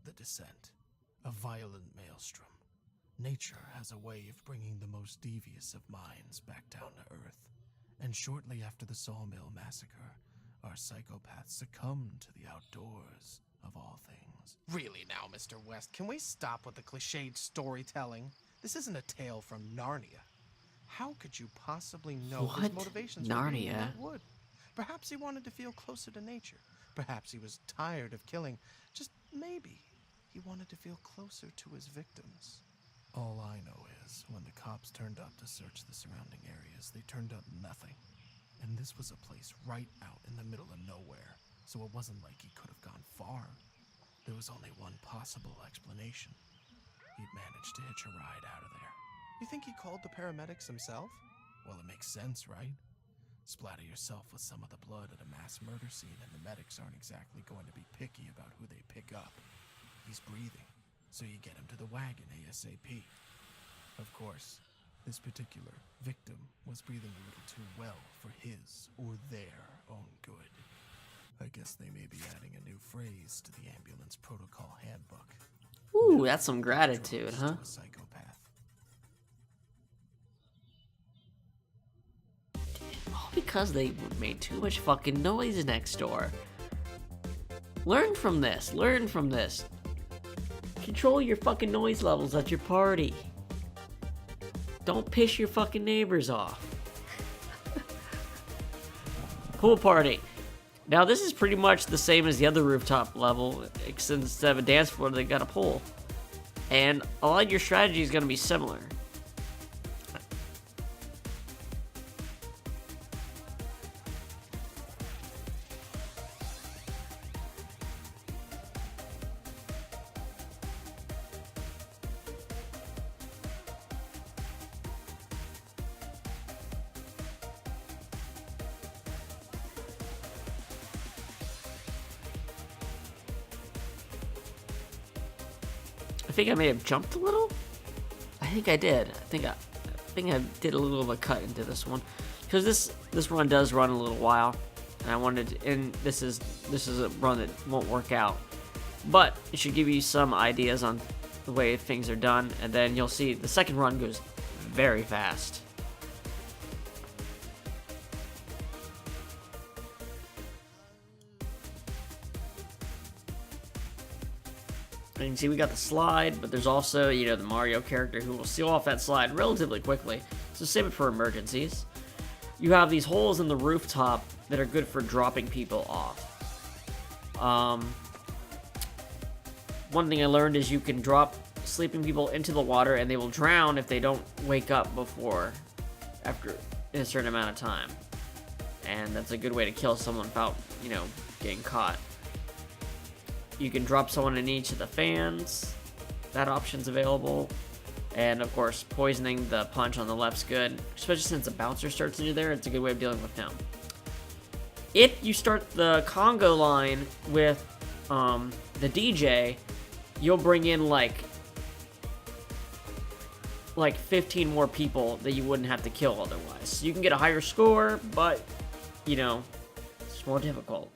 the descent, a violent maelstrom. Nature has a way of bringing the most devious of minds back down to earth. And shortly after the Sawmill Massacre, our psychopaths succumbed to the outdoors, of all things. Really now, Mr. West, can we stop with the cliched storytelling? This isn't a tale from Narnia. How could you possibly know his What? motivations for being in Narnia? that wood? Perhaps he wanted to feel closer to nature. Perhaps he was tired of killing. Just maybe he wanted to feel closer to his victims. All I know is, when the cops turned up to search the surrounding areas, they turned up nothing. And this was a place right out in the middle of nowhere, so it wasn't like he could have gone far. There was only one possible explanation. He'd managed to hitch a ride out of there. You think he called the paramedics himself? Well, it makes sense, right? Splatter yourself with some of the blood at a mass murder scene and the medics aren't exactly going to be picky about who they pick up. He's breathing, so you get him to the wagon ASAP. Of course, this particular victim was breathing a little too well for his or their own good. I guess they may be adding a new phrase to the ambulance protocol handbook. Ooh, that's some gratitude, huh? To a psychopath. All because they made too much fucking noise next door. Learn from this. Learn from this. Control your fucking noise levels at your party. Don't piss your fucking neighbors off. Pool party. Now this is pretty much the same as the other rooftop level, except instead of a dance floor, they got a pool. And a lot of your strategy is going to be similar. I think I may have jumped a little. I think I did. I think I did a little of a cut into this one because this run does run a little while, and I wanted to, and this is a run that won't work out, but it should give you some ideas on the way things are done, and then you'll see the second run goes very fast. And you can see we got the slide, but there's also, the Mario character who will seal off that slide relatively quickly, so save it for emergencies. You have these holes in the rooftop that are good for dropping people off. One thing I learned is you can drop sleeping people into the water and they will drown if they don't wake up after a certain amount of time. And that's a good way to kill someone without, getting caught. You can drop someone in each of the fans. That option's available. And of course, poisoning the punch on the left's good, especially since a bouncer starts into there. It's a good way of dealing with him. If you start the Congo line with the DJ, you'll bring in like 15 more people that you wouldn't have to kill otherwise. You can get a higher score, but it's more difficult.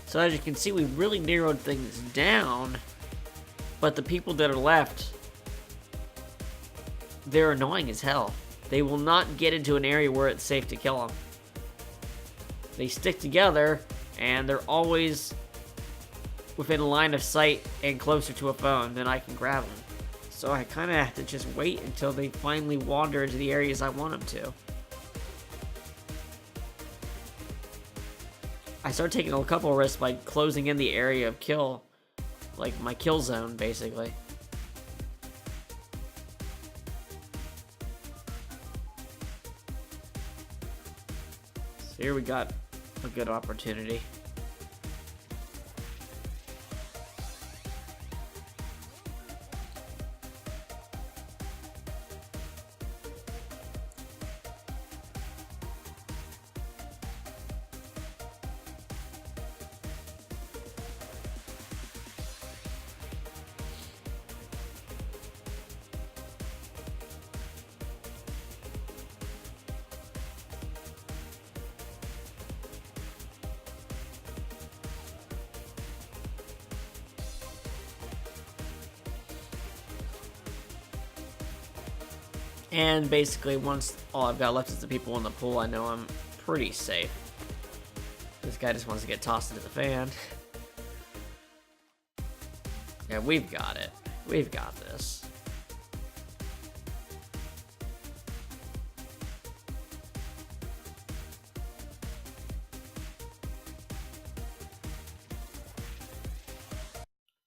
So as you can see, we really narrowed things down, but the people that are left, they're annoying as hell. They will not get into an area where it's safe to kill them. They stick together, and they're always within line of sight and closer to a phone than I can grab them. So I kind of have to just wait until they finally wander into the areas I want them to. I started taking a couple of risks by closing in the area of kill, like my kill zone, basically. So here we got a good opportunity. And basically, once all I've got left is the people in the pool, I know I'm pretty safe. This guy just wants to get tossed into the fan. Yeah, we've got it. We've got this.